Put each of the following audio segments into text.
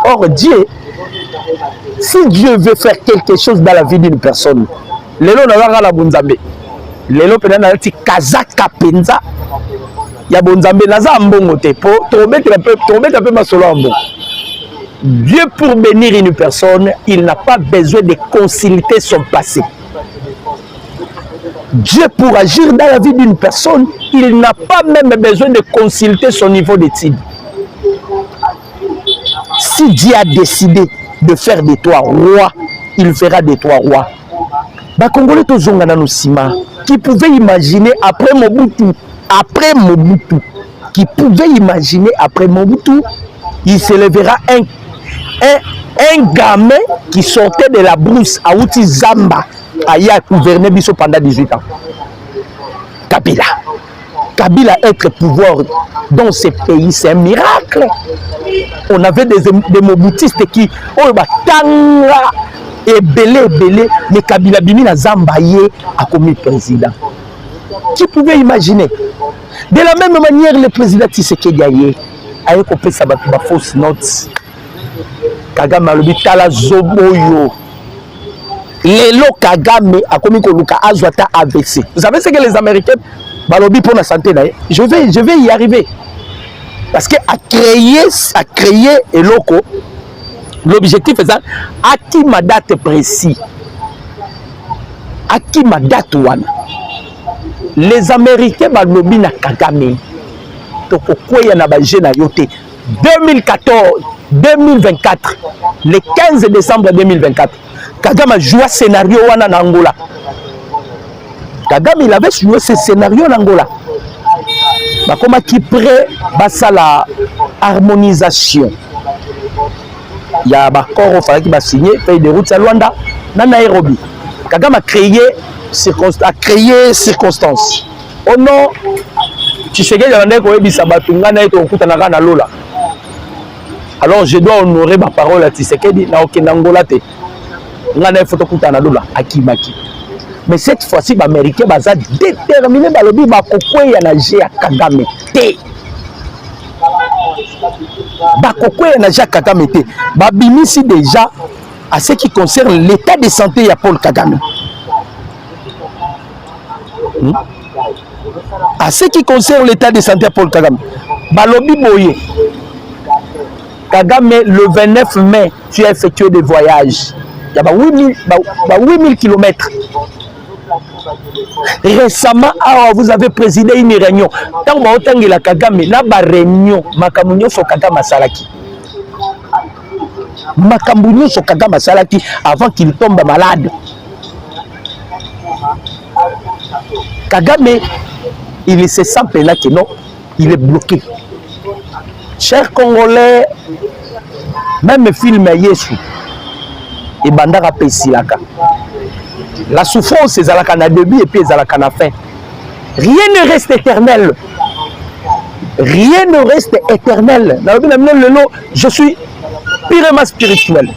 Or, Dieu, si Dieu veut faire quelque chose dans la vie d'une personne, lelo na la bonzambe, lelo pena na ti kazaka penza, ya bonzambe naza mbongo te po tomettre un peu ma solo mbongo. Dieu pour bénir une personne, il n'a pas besoin de consulter son passé. Dieu pour agir dans la vie d'une personne, il n'a pas même besoin de consulter son niveau d'études. Si Dieu a décidé de faire de toi roi, il fera de toi roi. Bah, Congolais Tozongana Nosima, qui pouvait imaginer après Mobutu, qui pouvait imaginer après Mobutu, il se lèvera un gamin qui sortait de la brousse à Outi Zamba, a gouverné Bisso pendant 18 ans. Kabila. Kabila être pouvoir dans ce pays, c'est un miracle. On avait des mobutistes qui ont tanga et belé, mais Kabila Bimina Zambaye a commis président. Qui pouvait imaginer? De la même manière, le président Tshisekedi a coupé sa fausse note. Kagame a lobi tala zoboyo. Lelo Kagame a commis koluka azwata AVC. Vous savez ce que les Américains balobi pour la santé d'ailleurs. Je vais y arriver. Parce que à créer et loco, l'objectif est ça. À qui ma date précise? À qui ma date wana? Les Américains balobi na Kagame. Donc quoi y en a bagé na yote 2024, le 15 décembre 2024, Kagame a joué scénario wana na Angola. Kagame il avait joué ce scénario en Angola. Bah, comment qui prêt basa la harmonisation. Il y a un accord au fallait qu'il va signer pays de route à Luanda, na Nairobi. Kagame a créé circonstances. Oh non, tu sais que y a un écho qui s'abatunga na eto okutanaka na lola. Alors je dois honorer ma parole à Tshisekedi na Angola te. Ngana photo kutana lola akimaki. Mais cette fois-ci les Américains baza déterminé balobi bakokweya na jea Kagame te. Bakokweya na jea Kagame te. Babimisi déjà à ce qui concerne l'état de santé ya Paul Kagame. À ce qui concerne l'état de santé à Paul Kagame, balobi boye. Kagame, le 29 mai, tu as effectué des voyages. Il y a 8000 km. Récemment, vous avez présidé une réunion. Tant que la Kagame, la réunion, Makamunyo so Kagame Salaki. Makamunyo so Kagame Salaki avant qu'il tombe malade. Kagame, il se sent là que non, il est bloqué. Chers Congolais, même le film Yesu, et Bandara Pessilaka. La souffrance, c'est à la début et puis à la fin. Rien ne reste éternel. Rien ne reste éternel. Je suis purement spirituel.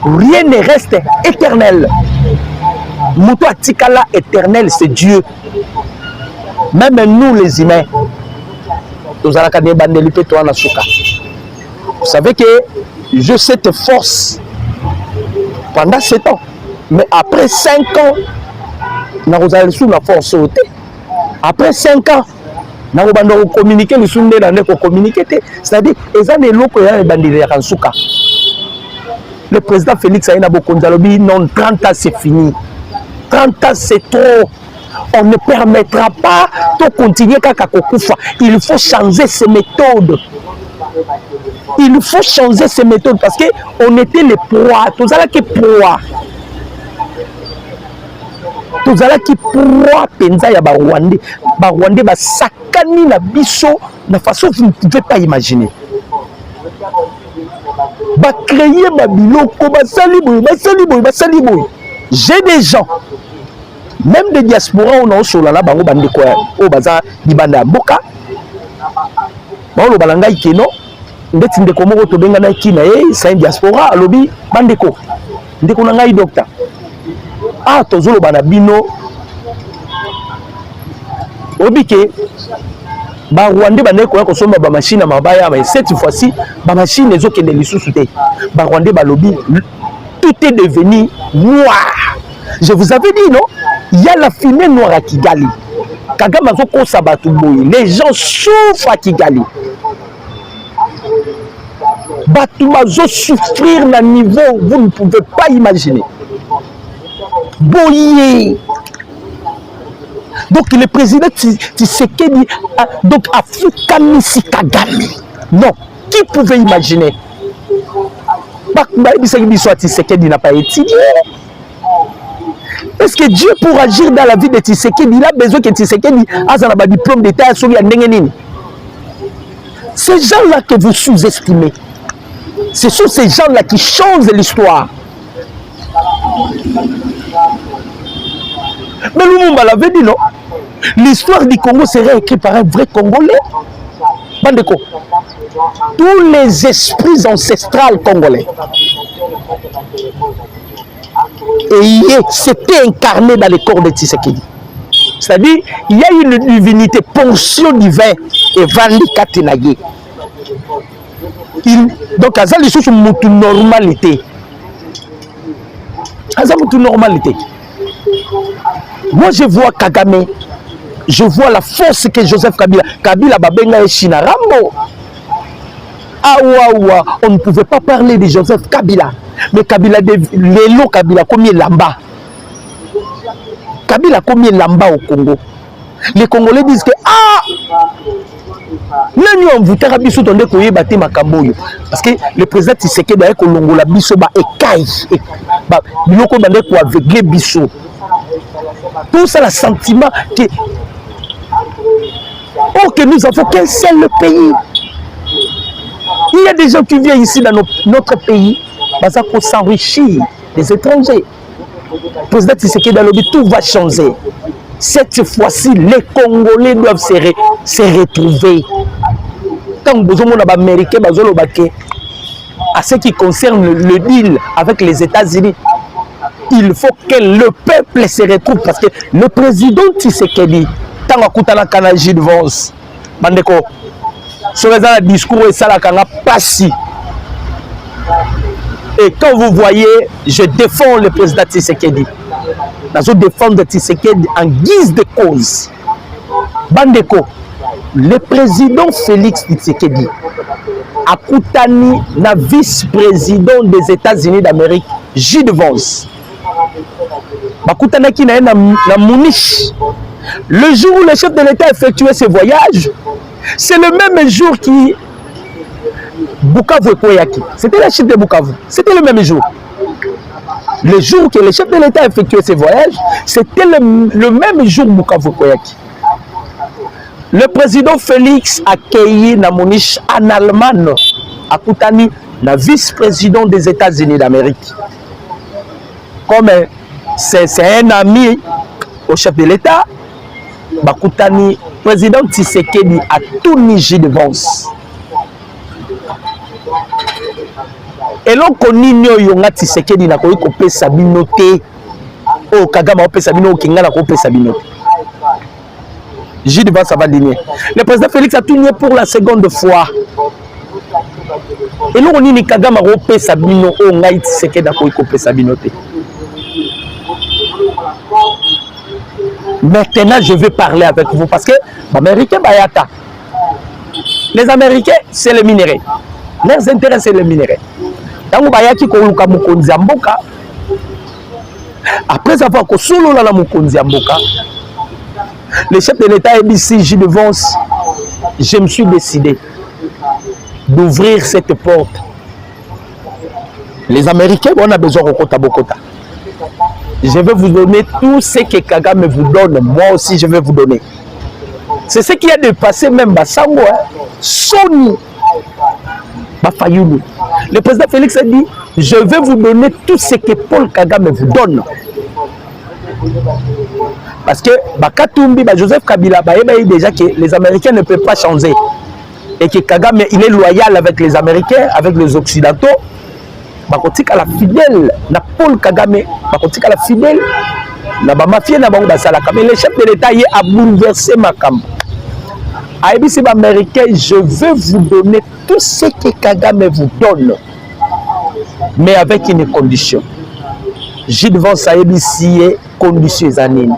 Rien ne reste éternel. Moutou Atikala éternel, c'est Dieu. Même nous les humains, nous allons vous savez que j'ai cette force pendant 7 ans. Mais après 5 ans, nous allons sous la force. Après 5 ans, nous allons communiquer, nous allons communiquer. C'est-à-dire, le président Félix Aïna Bokonzalobi, non, 30 ans c'est fini. 30 ans c'est trop. On ne permettra pas de continuer Kakakokufa. Il faut changer ses méthodes. Il faut changer ses méthodes parce qu'on était les proies. Tout ça là qui proie. Tout ça là qui proie. Penza ya Barwandais. Barwandais ba sakani na biso de façon que vous ne pouvez pas imaginer. Ba créer ba biloko ba saliboy. J'ai des gens. Même des diasporas, on a aussi là, bango bande quoi, au bazar, di banda boka. Bon, le balanga ikeno, ndeti ndeko moko to benga na kina, c'est un diaspora, lobby bandeko. Ndeko na ngai docteur. Ah, tozolo bana bino. Obike, ba Rwandais banaye koya kosomba ba machine à mabaya, mais cette fois-ci ba machine ezokende lisusu te. Ba Rwandais balobi tout est devenu noir. Je vous avais dit non, il y a la fumée noire à Kigali. Kagame azokosa batu boye, les gens souffrent à Kigali. Batu mazo souffrir na niveau vous ne pouvez pas imaginer. Boye. Donc le président Tshisekedi donc a foukamisi Kagame. Non, qui pouvait imaginer? Tshisekedi n'a pas étudié. Est-ce que Dieu pour agir dans la vie de Tshisekedi, il a besoin que Tshisekedi ait un diplôme d'État sur Yandengenini? Ces gens-là que vous sous-estimez, ce sont ces gens-là qui changent l'histoire. Mais Lumumba l'avait dit, non? L'histoire du Congo serait écrite par un vrai Congolais. Bandeko, tous les esprits ancestrales congolais, et c'était incarné dans le corps de Tshisekedi. C'est-à-dire, il y a une divinité, ponction divin, et Vandi Katenagé. Donc, ça, les choses sont une normalité. Ça, une normalité. Moi, je vois Kagame, je vois la force que Joseph Kabila. Kabila Babenga et China Rambo. Ah, ouah, on ne pouvait pas parler de Joseph Kabila. Mais Kabila, Lélo Kabila, combien lamba? Kabila, combien lamba au Congo? Les Congolais disent que, nani on vous tera biso tonde koye bate makamboyo parce que le président Tshisekedi a kolongola biso ba ekai ba biloko bande ko aveugler biso. Tout ça le sentiment que que nous avons qu'un seul pays. Il y a des gens qui viennent ici dans notre pays pour s'enrichir des étrangers. Le président Tshisekedi a dit tout va changer. Cette fois-ci, les Congolais doivent se retrouver. Quand vous avez des Américains, à ce qui concerne le deal avec les États-Unis, il faut que le peuple se retrouve. Parce que le président Tshisekedi, tant que vous avez Gilles Vance, Bandeko, sur le discours et ça, pas si. Et quand vous voyez, je défends le président Tshisekedi. Je défends Tshisekedi en guise de cause. Bandeko, le président Félix Tshisekedi a koutani na vice-président des États-Unis d'Amérique, Gilles Vance. Bakoutanaki na Munich. Le jour où le chef de l'État effectuait ses voyages, c'est le même jour qui Bukavu et Koyaki. C'était la chute de Bukavu. C'était le même jour. Le jour que le chef de l'État effectuait ses voyages, c'était le même jour Bukavu et Koyaki. Le président Félix a accueilli na Munich en Allemagne, à Koutani, le vice-président des États-Unis d'Amérique. Comme c'est un ami au chef de l'État, Bakoutani, président Tshisekedi a tout nigé de Vance. Et l'on connaît Yonga Tshisekedi na koyi kopé sabinoté. Oh Kagame opé sabino kinga na kopé sabinoté. Gilles Vance va digner. Le président Félix a tout nié pour la seconde fois. Et l'on connaît Kagame opé sabino oh ngai Tshisekedi na koyi kopé sabinoté. Maintenant, je vais parler avec vous parce que les Américains, les Américains, c'est le minerai. Leurs intérêts, c'est le minerai. Après avoir solo la Mukonzi Amboka, le chef de l'État ABC, Gilles Vance, je me suis décidé d'ouvrir cette porte. Les Américains, on a besoin de Bokota. Je vais vous donner tout ce que Kagame vous donne. Moi aussi, je vais vous donner. C'est ce qui a dépassé même Bassango, Sony, Bafayulu. Le président Félix a dit, je vais vous donner tout ce que Paul Kagame vous donne. Parce que Bakatumbi, Joseph Kabila, déjà que les Américains ne peuvent pas changer. Et que Kagame, il est loyal avec les Américains, avec les Occidentaux. Bakotika la fidèle na Paul Kagame, bakotika la fidèle na ba mafia na bango basalaka. Mais le chef de l'État a bouleversé Makambo. Aïbisi américain, je vais vous donner tout ce que Kagame vous donne, mais avec une condition. Gilles Vance Aïbisi est condition zanine.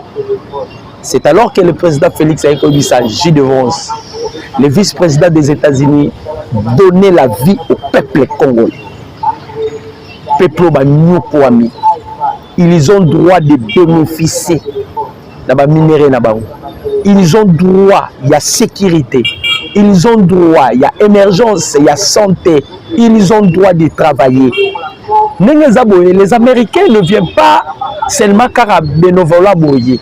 C'est alors que le président Félix Aïbisi Gilles Vance, le vice-président des États-Unis, donnait la vie au peuple congolais. Peuple Banyukwami. Ils ont droit de bénéficier de la minerai. Ils ont droit, il y a sécurité. Ils ont droit, il y a émergence, il y a santé. Ils ont droit de travailler. Les Américains ne viennent pas seulement car à Benovola Boye.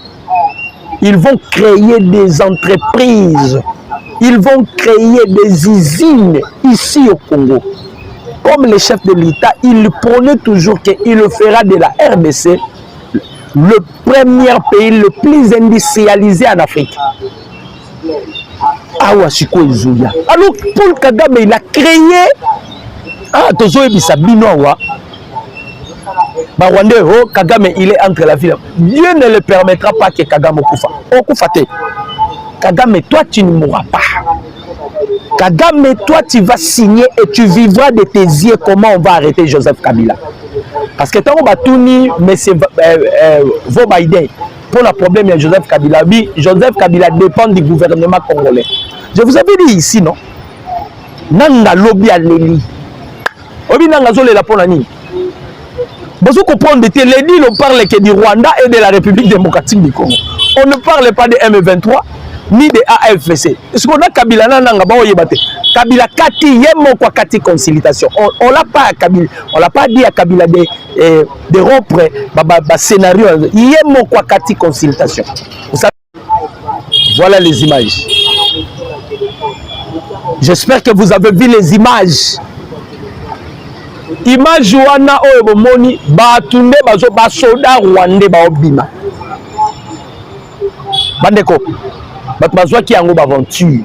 Ils vont créer des entreprises. Ils vont créer des usines ici au Congo. Comme le chef de l'État, il prônait toujours qu'il fera de la RDC le premier pays le plus industrialisé en Afrique. Alors, Paul Kagame, il a créé Kagame, il est entre la ville. Dieu ne le permettra pas que Kagame Okufa. Kagame, toi, tu ne mourras pas. Kagame, toi, tu vas signer et tu vivras de tes yeux comment on va arrêter Joseph Kabila. Parce que tant qu'on va tourner, mais c'est vos Biden. Pour le problème de Joseph Kabila, Joseph Kabila dépend du gouvernement congolais. Je vous avais dit ici, non? Nanga lobby à l'Eli. Obi nanga zole la ponani. Vous comprenez que les deals, on parle que du Rwanda et de la République démocratique du Congo. On ne parle pas de M23 ni de AFC. Ce qu'on a Kabila nanga ba oyebate. Kabila kati yemo kwa kati consultation. On l'a pas à Kabila, on l'a pas dit à Kabila de rompre ba scénario yemo kwa kati consultation. Voilà les images. J'espère que vous avez vu les images. Image wana oyo bomoni batunde bazo ba soda rwandais ba obima. Bandeko. Batmazwa ki yango aventure.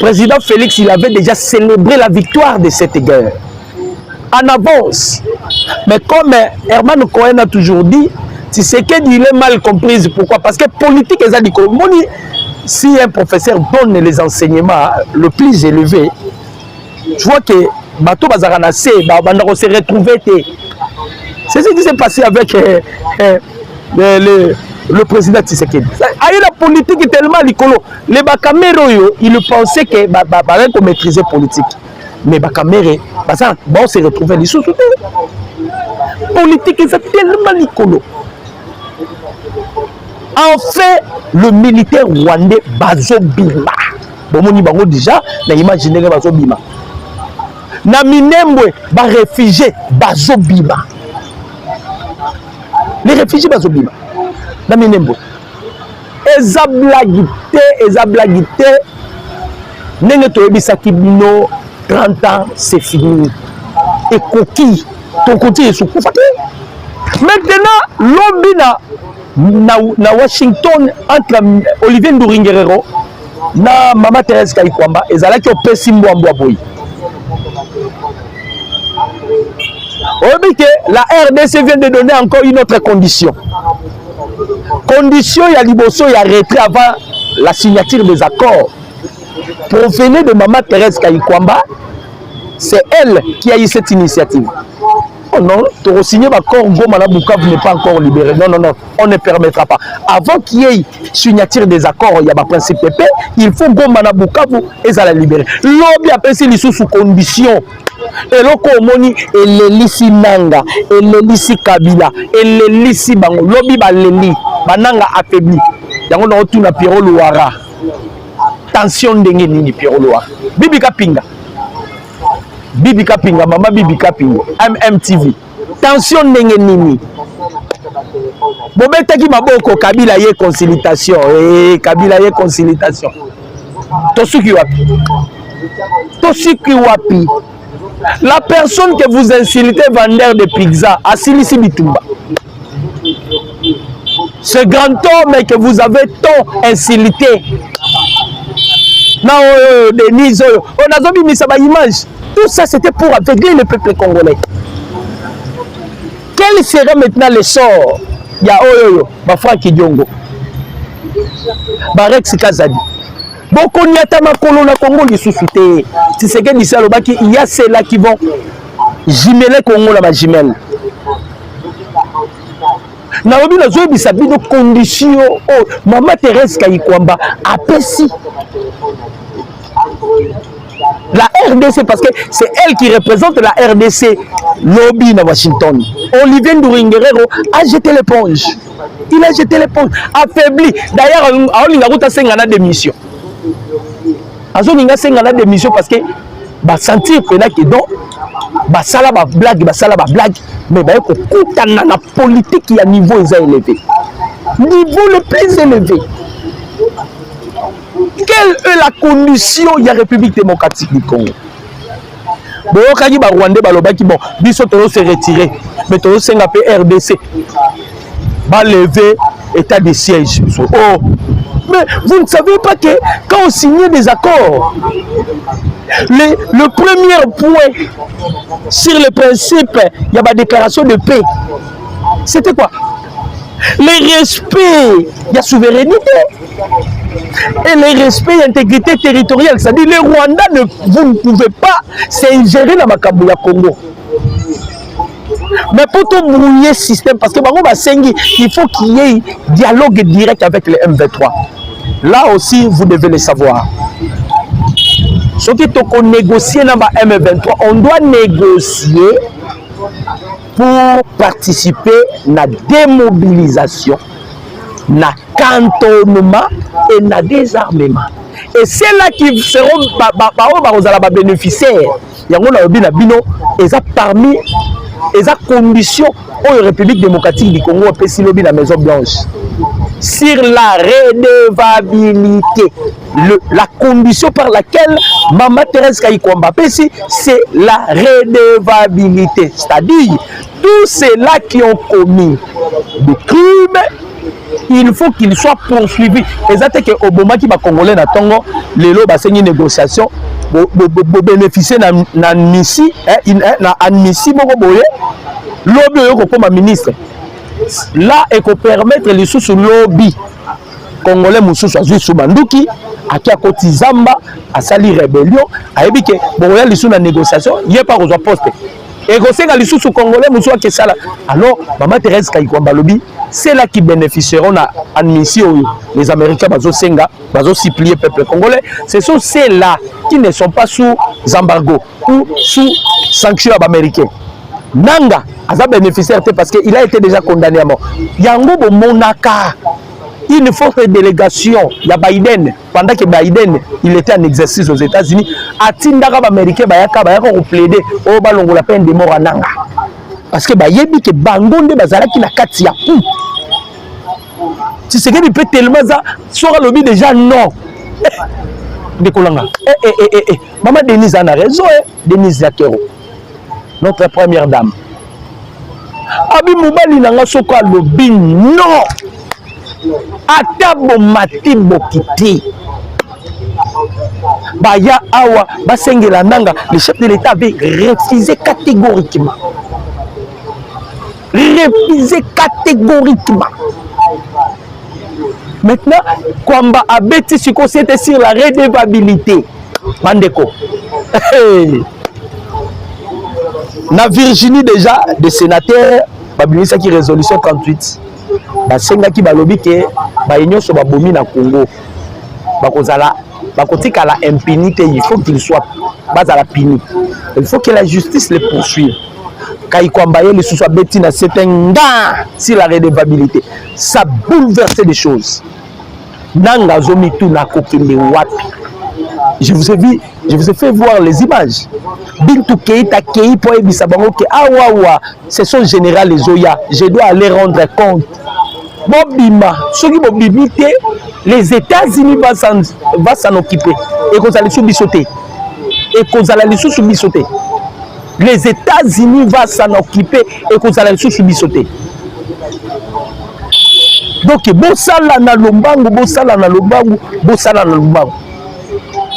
Président Félix, il avait déjà célébré la victoire de cette guerre. En avance. Mais comme Herman Cohen a toujours dit, Tshisekedi il est mal comprise. Pourquoi? Parce que politique est dit si un professeur donne les enseignements le plus élevé, je vois que Bato Bazarana se retrouver. C'est ce qui s'est passé avec le président Tshisekedi. La politique est tellement licolo. Les Bakameroyo, ils pensaient que qu'on maîtrisait politique. Mais Bakamere, on s'est retrouvé les sous. Politique est tellement licolo. Enfin, le militaire rwandais Bazo Bima. Bon, on y déjà, on a imaginé Bazo Bima. Na Minembwe, ba réfugiés Bazo Bima. Les réfugiés Bazo Bima. Na Minembwe. Eza blaguité. Nenge to ebisaki bino 30 ans, c'est fini. Et coquille, ton côté est sous coup. Maintenant, l'homme na Washington entre Olivier Nduringuerero na Mama Thérèse Kayikwamba ezalaki opesi mbwa boy. La RDC vient de donner encore une autre condition. Condition, il y a liboso, il y a retrait avant la signature des accords. Provenez de Mama Thérèse Kayikwamba, c'est elle qui a eu cette initiative. Oh non, tu signer l'accord, Goma Bukavu n'est pas encore libéré. Non, on ne permettra pas. Avant qu'il y ait signature des accords, il y a un principe PP, il faut Goma Bukavu et ça la libérer. L'objet appelle ça sous condition. Et l'okomoni et l'elisi nanga et l'elisi kabila et l'elisi bango lobi baleli bananga affaibli yango na otuna Pierrot Louara tension ndenge nini Pierrot Louara Bibi Kapinga mama Bibi Kapinga MTV tension ndenge nini bobetaki maboko Kabila ye consultation Kabila ye consultation tosuki wapi. La personne que vous insultez, vendeur de pizza, Asilisi Bitumba. Ce grand homme que vous avez tant insulté. Denise, on a mis sa image. Tout ça, c'était pour aveugler le peuple congolais. Quel sera maintenant le sort? Il y a Franck Diongo, Rex Kazadi, Beaucoup n'y a pas makolo na Congo les sous-soutés. C'est ce que dit ça, il y a ceux-là qui vont jimeler Congo la jimelle. Naobi na zoe bisabi de conditions. Oh, Maman Thérèse Kayikwamba a pessi. La RDC, parce que c'est elle qui représente la RDC lobby à Washington. Olivier Nduringuerero a jeté l'éponge. Il a jeté l'éponge, affaibli. D'ailleurs, il a 5 ans de mission. Il a 5 ans de mission parce que va sentir que là qui donc va sala ba blague, mais va ko kutana na politique qui a niveau élevé. Niveau le plus élevé. Quelle est la condition de la République démocratique du Congo? Bon, quand il y a Rwandais, bon, biso tolo se retirer, mais tolo se ngapé RDC, va lever état de siège. Oh, mais vous ne savez pas que quand on signait des accords, le premier point sur le principe, il y a la déclaration de paix. C'était quoi? Le respect de la souveraineté et le respect de l'intégrité territoriale. C'est-à-dire les Rwandais, vous ne pouvez pas s'ingérer dans le Congo. Mais pour tout brouiller le système, parce que il faut qu'il y ait un dialogue direct avec les M23. Là aussi, vous devez le savoir. Ce qui est négocié dans le M23, on doit négocier pour participer à la démobilisation, na cantonnement et na désarmement. Et c'est là qu'ils seront bénéficiaires. Il y a parmi les conditions où la République démocratique du Congo a la Maison Blanche. Sur la redevabilité, la condition par laquelle Maman Thérèse Kayikwamba c'est la redevabilité. C'est-à-dire, tous ceux-là qui ont commis des crimes, il faut qu'ils soient poursuivis. Exactement que Obama qui va congolais na Tongo, les lots va signer une négociation, bénéficier na Nissi, na Nissi boye, lobby comme ministre. Là, il faut permettre les sous lobby congolais moussous à Zouissou Manduki, à Kiakoti Zamba, à Sali Rébellion, à Ebike, bon, il y a les sous la négociation, il n'y a pas aux postes. Et quand c'est les sous congolais moussous à Kessala, alors Maman Thérèse Kayikwamba lobby, c'est là qui bénéficieront à mission. Les Américains vont supplier le peuple congolais. Ce sont ceux-là qui ne sont pas sous embargo ou sous sanctions américaines. Nanga a bénéficiaire parce qu'il a été déjà condamné à mort. Yango Monaka, une forte délégation, il y a Biden, pendant que Biden il était en exercice aux États-Unis, a Tindara américain Bayaka plaider au ballon la peine de mort à Nanga. Parce que Bayebi que Bangonde Bazala qui n'a qu'à tia. Si c'est qu'il peut tellement ça, sera le déjà non. De Kolanga. Maman Denise en a raison, Denise Zakero. Notre première dame. Abi Moubali nanga soka lobi non. Atabo matibo kiti. Baya awa basengela nanga, le chef de l'État avait refusé catégoriquement. Refusé catégoriquement. Maintenant, Kwamba a bêti c'était sur la redevabilité. Mandeko. Na Virginie déjà, des sénateurs, babinisa qui résolution 38. Basenga ki balobi ke ba union so babomi na Congo. Bakozala bakotika la impunité, il faut qu'il soit bazala puni. Il faut que la justice les poursuive. Kayikwamba les sous soit bêti na c'est un gars sur la redevabilité. Ça bouleverse des choses. Nanga zomi tout na kokende wapi. Je vous ai fait voir les images. Bintou Keita Kei pour Ebisabango que awawa, c'est son général les Oya. Je dois aller rendre compte. Bobima, ceux qui vont les États-Unis vont s'en occuper. Et qu'on allait sous-bissoter. Et qu'on allait sous-bissoter. Les États-Unis vont s'en occuper et qu'on allait sous-bissoter. Donc, Bossala na Lombango, Bossala na Lombango, Bossala na Lombango.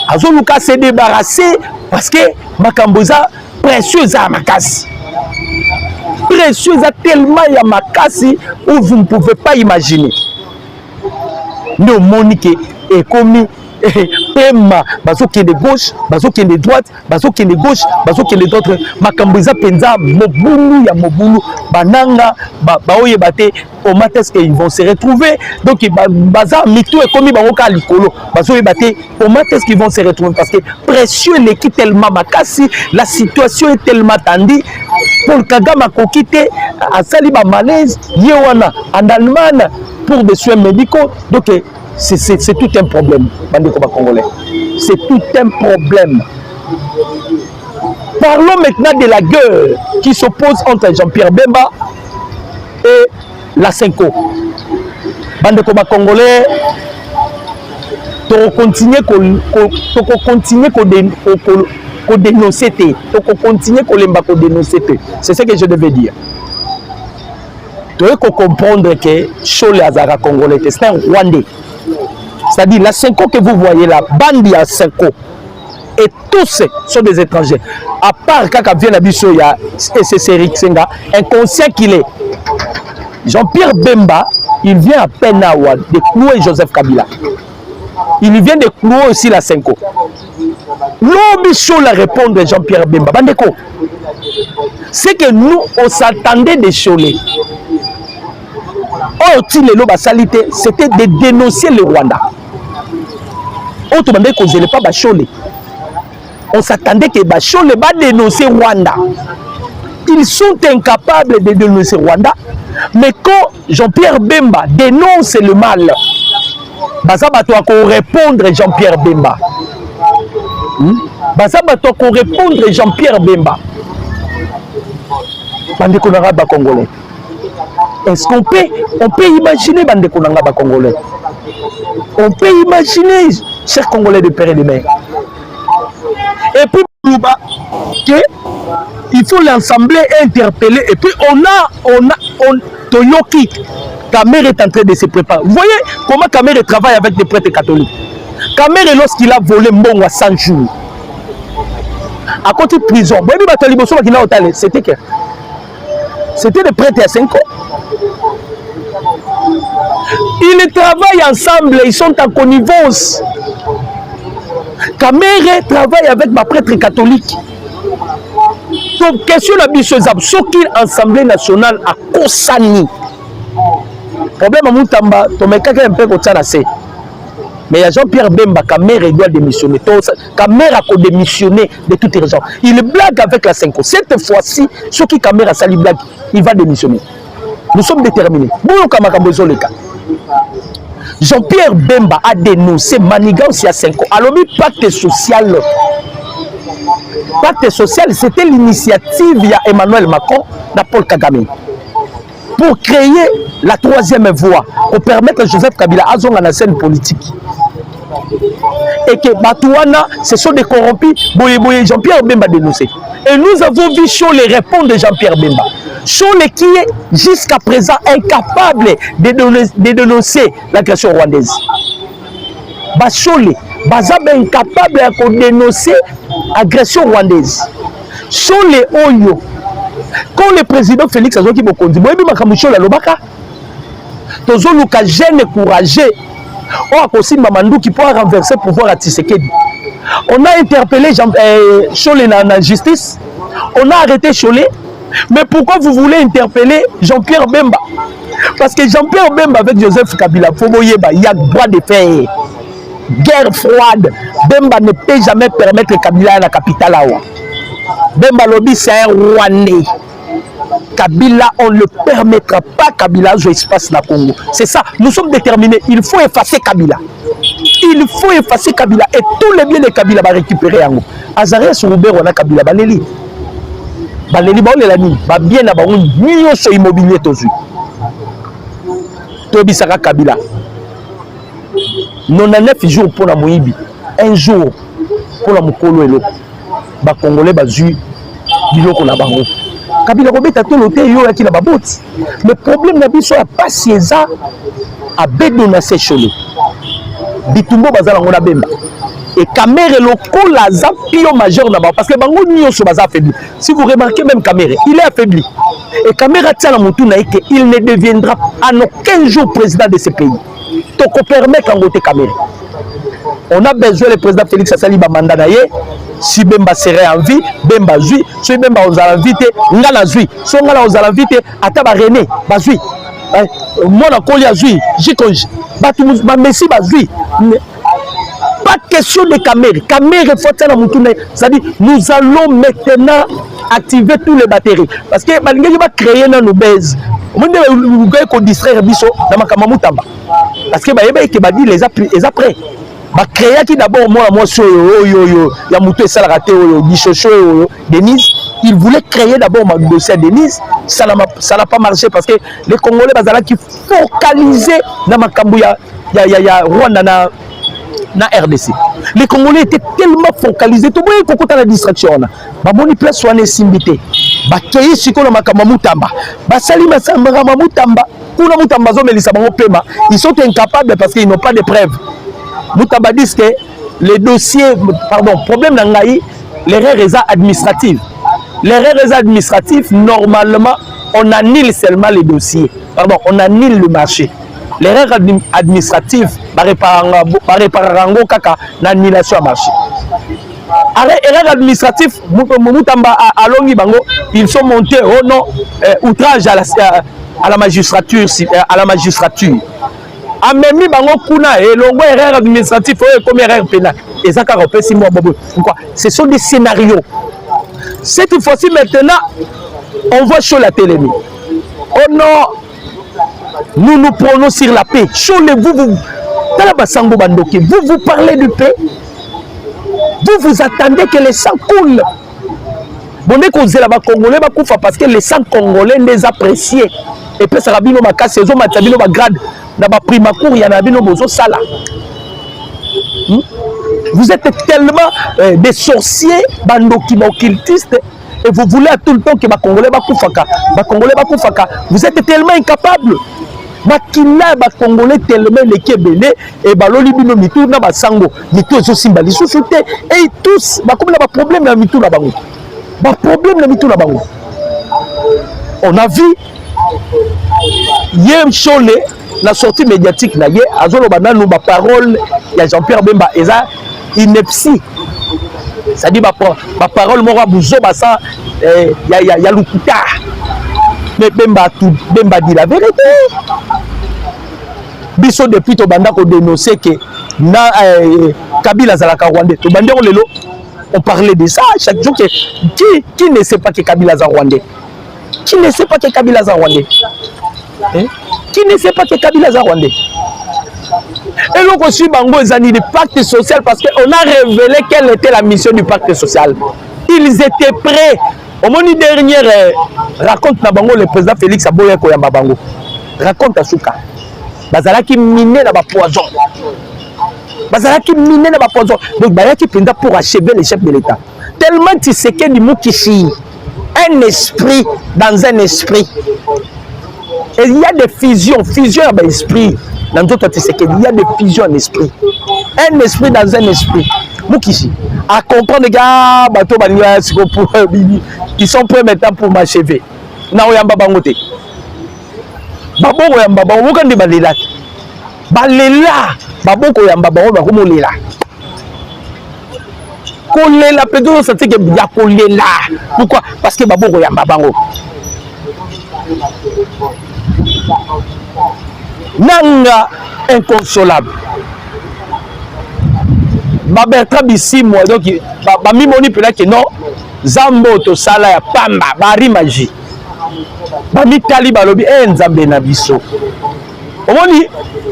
Azoluka s'est débarrassé parce que Makamboza précieuse à Makasi. Précieuse à tellement à Makasi où vous ne pouvez pas imaginer. Nous Monique est commis pema bazokende gauche bazokende droite bazokende gauche bazokende droite makambo eza penza mobulu ya mobulu bananga baoyeba te comment est-ce qu'ils vont se retrouver donc baza mitu ekomi bango ka likolo bazoyeba te comment est-ce qu'ils vont se retrouver parce que pression eleki tellement makasi la situation est tellement tendue Paul Kagame akoki te asali ba malaise ye wana en Allemagne pour des soins médicaux donc c'est tout un problème, bandeko ba congolais. C'est tout un problème. Parlons maintenant de la guerre qui s'oppose entre Jean-Pierre Bemba et la Senko. Bandeko ba congolais, to continuer ko dénoncer, to continuer ko lemba ko dénoncer. C'est ce que je devais dire. Tu dois comprendre que Chole Azara congolais, c'est un Rwandais. C'est-à-dire la Senko que vous voyez là, bandi à Senko, et tous sont des étrangers. À part quand vient la biso, il y a Eric Senga, inconscient qu'il est. Jean-Pierre Bemba, il vient à peine de clouer Joseph Kabila. Il vient de clouer aussi la Senko. L'obicho la répondre de Jean-Pierre Bemba. Bandeko, c'est que nous, on s'attendait des Cholés. Or, c'était de dénoncer le Rwanda. On s'attendait que Bachole va dénoncer Rwanda. Ils sont incapables de dénoncer Rwanda. Mais quand Jean-Pierre Bemba dénonce le mal, Bazabato a répondre Jean-Pierre Bemba. Bazabato a répondre Jean-Pierre Bemba. Bandeko Naraba Congolais. Est-ce qu'on peut imaginer Bandeko Naraba Congolais? On peut imaginer, chers Congolais de père et de mère. Et puis, il faut l'ensembler, interpeller. Et puis, Toyoki, Kamere est en train de se préparer. Vous voyez comment Kamere travaille avec des prêtres catholiques. Kamere, lorsqu'il a volé Mbongo à 100 jours, à côté de prison, c'était des prêtres à 5 ans. Ils travaillent ensemble, ils sont en connivence. Kamere travaille avec ma prêtre catholique. Donc, question la bichosab, ce qui l'Assemblée nationale a Kosani. Problème à Moutamba, tu mets quelqu'un un peu comme ça. Mais il y a Jean-Pierre Bemba, Kamere doit démissionner. Kamere a démissionné de toute urgence. Il blague avec la 5. Cette fois-ci, ce qui Kamere a sali blague, il va démissionner. Nous sommes déterminés. Jean-Pierre Bemba a dénoncé Manigance à 5 ans. Alors, le pacte social. Pacte social, c'était l'initiative de Emmanuel Macron et Paul Kagame. Pour créer la troisième voie, pour permettre à Joseph Kabila à dans la scène politique. Et que Batouana, ce sont des corrompus, Boye Jean-Pierre Bemba dénoncé. Et nous avons vu Chole répondre de Jean-Pierre Bemba. Chole qui est jusqu'à présent incapable de dénoncer l'agression rwandaise. Chole, Bazab est incapable de dénoncer l'agression rwandaise. Chole Oyo, quand le président Félix Azoki Bokondi, Chole Lobaka, Tozo Luka jeune courageux, on a aussi Mamandou qui pourra renverser le pouvoir à Tshisekedi. On a interpellé Chole dans la justice, on a arrêté Chole, mais pourquoi vous voulez interpeller Jean-Pierre Bemba? Parce que Jean-Pierre Bemba avec Joseph Kabila, il y a droit de faire guerre froide. Bemba ne peut jamais permettre Kabila à la capitale. Bemba lobby c'est un Rwandais. Kabila, on ne le permettra pas. Kabila joue espace dans le Congo. C'est ça, nous sommes déterminés. Il faut effacer Kabila. Il faut effacer Kabila. Et tous les biens de Kabila va récupérer. Azarias Roubert, on a Kabila. Baleli. Baleli, bien à Baroun. Millions sur immobilier. Tobi Saka Kabila. 99 jours pour la Moïbi. Un jour pour la Mokolo et l'eau. Les Congolais bazu biloko na bango. Kabila Robeta tout l'hôtel yo qui na babot. Le problème na biso ya pas ça à bedona Chole. Bitumbo bazala ngona Bemba. Et Kamere local a pio majeur là-bas parce que bango nyonso baza affaibli. Si vous remarquez même Kamere, il est affaibli. Et Kamere tient la montuna et qu'il ne deviendra en aucun jour président de ce pays. Donc on permet qu'en côté Kamere. On a besoin le président Félix Assali mandat naye. Si Bemba serait en vie, Bemba zui. Si Bemba on a invité, ngala zui. Si on a invité, ataba René, bazui. Moi na kolia zui, jikonji. Batu ma messi bazui. Pas question de Kamere. Kamere faut ça la moutune. C'est-à-dire nous allons maintenant activer tous les batteries parce que balingi va créer na nous baise. On va ko distraire biso na makama mutamba. Parce que ba yeba ke ba dit les après. Ba créer qui d'abord moi so yo ya mutu ça la raté yo bichocho yo Denise, il voulait créer d'abord ma dossier Denise, ça n'a pas marché parce que les Congolais bazala qui focaliser na makambu ya Rwanda na RDC. Les Congolais étaient tellement focalisés, tout le monde a la distraction. Ba boni place soane simbité. Ba kei siko na makama mutamba. Ba salima sambara mutamba. Kuna mutamba zo melisa bango pema. Ils sont incapables parce qu'ils n'ont pas de preuves. Mutamba dit que les dossiers, pardon, problème nangai, l'erreur est administrative. L'erreur est administrative, normalement, on annule seulement les dossiers. Pardon, on annule le marché. L'erreur administrative, réparer kaka l'annulation à marché. Erreur administrative, Mutamba alongi bango, ils sont montés au nom outrage à la magistrature, Amemi bango kuna et longo erreur administrative comme erreur pénale. Et ça repère 6 mois. Pourquoi? Ce sont des scénarios. Cette fois-ci maintenant, on voit sur la télé. Oh non, nous nous prenons sur la paix. Vous parlez de paix. Vous attendez que les sangs coulent. Bon, Congolais parce que les sangs congolais les apprécient. Et puis ça rabino ma casse saison matabino ma grade na ba prima cour il y en a bino bozo sala. Vous êtes tellement des sorciers bandoki occultistes et vous voulez à tout le temps que ba Congolais ba kufaka. Vous êtes tellement incapables. Bakina ba Congolais tellement les kebele et ba loli bino mitou na ba sango mitou zo simbali sous-souté et tous ba comme ba problème na mitou na bango. Ba problème na mitou na bango. On a vu Yem Chole, la sortie médiatique, azolo banano ba parole, il y a Jean-Pierre Bemba, eza ineptie. Ça dit ma parole, moi bouzo basa, il y a l'ukuta. Mais Bemba dit la vérité. Biso depuis to banda ko dénoncer que na Kabila zalaka rwandais. To banda ko lelo, on parlait de ça chaque jour que qui ne sait pas que Kabila zalaka rwandais. Qui ne sait pas que Kabila est rwandais? Qui ne sait pas que Kabila est rwandais? Et donc aussi, Bango est du pacte social parce qu'on a révélé quelle était la mission du pacte social. Ils étaient prêts. Au moment du dernier, raconte na Bango le président Félix Aboya Koyamba Bango. Raconte à Souka. Bazala qui minait dans poison. Bazala qui minait dans poison. Donc Bazala qui pendant pour achever les chefs de l'État. Tellement tu sais que du Moukishi. Un esprit dans un esprit. Et il y a des fusions dans l'esprit. Dans d'autres il y a des fusions en esprit. Un esprit dans un esprit. Moukishi. À comprendre les gars, ils sont prêts maintenant pour m'achever. Naoyamba bangote. Baboko yamba bango kandi balela. Balela. Baboko yamba bango bakomolela. Kolela peut-être ça que ya kolela. Pourquoi? Parce que baboko yamba bango. Nanga inconsolable. Bertrand Bissimo donc ba mimoni pela que non Zambo to sala ya pamba bari magie. Ba mitali balobi nzambe na biso. Omoni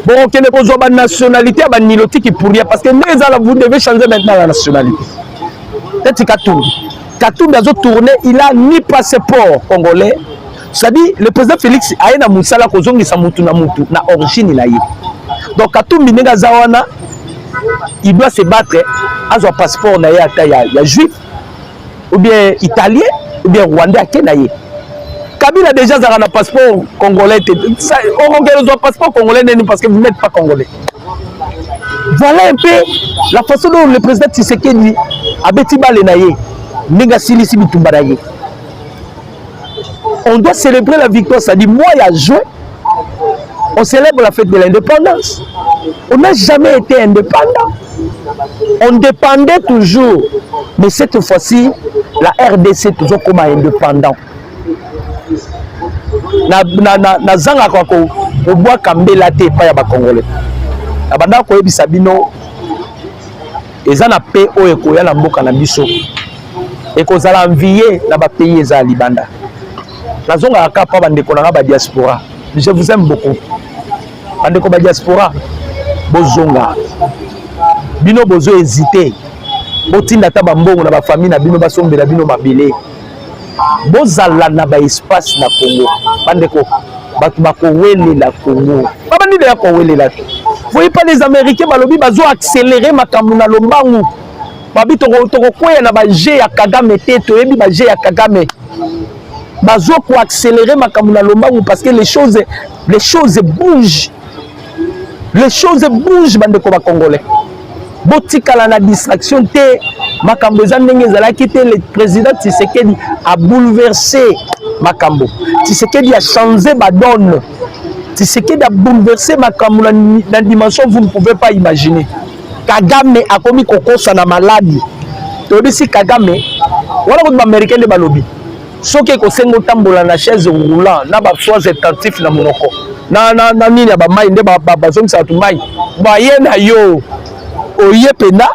bon que ne kozwa ba nationalité ba niloti qui pour rien parce que vous devez changer maintenant la nationalité. Peut-être Katumbi a tourné, il a ni passeport congolais. C'est-à-dire, le président Félix a une moussala kozongi sa mutu na origine il a. Donc Katumbi nega zawana, il doit se battre à son passeport na ya juif ou bien italien ou bien rwandais à kenaye. Kabila déjà un passeport congolais. On a un passeport congolais parce que vous n'êtes pas congolais. Voilà un peu la façon dont le président Tshisekedi a bêti balenaye. Négasili Bitumbaraye. On doit célébrer la victoire, ça dit moi il y a juin, on célèbre la fête de l'indépendance. On n'a jamais été indépendant. On dépendait toujours. Mais cette fois-ci, la RDC toujours comme indépendant. Na zanga kwa ko bois kambela te pa ya ba Congolais. Na banda ko yebisa bino eza na pe o ekoya na mboka na biso. Ekozala envier na ba pays eza libanda. Na zonga akapa bandeko na ba diaspora. Je vous aime beaucoup. Bandeko ba diaspora bozonga. Bino bozo hésiter. Botinda ta bambongo na ba famille na bino basombela bino mabele. Bozala na ba espace na Congo. Bandeko batu bakowele la Congo. Baba ndi ya kowele la. Voyez pas les Américains balobi bazo accélérer makambo na lombangu. Babi toko koya na ba G ya Kagame te to yebi ba G ya Kagame. Bazo ko accélérer makambo na lombangu parce que les choses bougent. Les choses bougent bandeko ba Congolais. Botikala na distraction te makambo za ndenge ezalaki te. Le président Tshisekedi a bouleversé makambo. Tshisekedi a changé ma donne. Tshisekedi a bouleversé makambo dans dimension vous ne pouvez pas imaginer. Kagame a commis kokosa na maladie. Tobi si Kagame wala ko américain de balobi. Soki ko sengo tambola na chaise roulant na ba soins attentifs na monoko. Na nini ba mai nde ba zomisa tu mai. Ba yena yo oye pena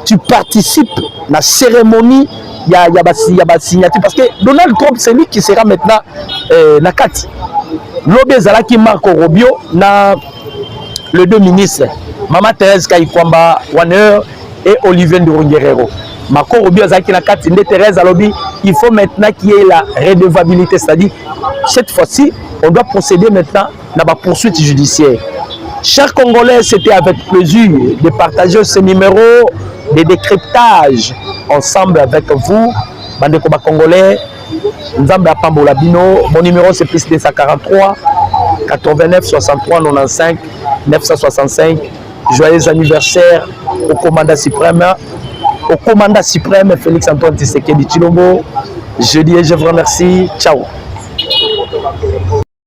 tu participes à la cérémonie il y a signature parce que Donald Trump c'est lui qui sera maintenant na kati lobe zalaki Marco Rubio na les deux ministres Mama Thérèse Kayikwamba Waner et Olivier Nduruguerrero. Marco Rubio zalaki na kati nde Thérèse alobi il faut maintenant qu'il y ait la redevabilité, c'est-à-dire cette fois-ci on doit procéder maintenant à la poursuite judiciaire. Chers Congolais, c'était avec plaisir de partager ce numéro de décryptage ensemble avec vous. Bandeko ba Congolais, Nzambe Apambola Bino. Mon numéro c'est plus 243 89 63 95 965. Joyeux anniversaire au commandant suprême Félix Antoine Tshisekedi Tshilombo. Je dis et je vous remercie. Ciao.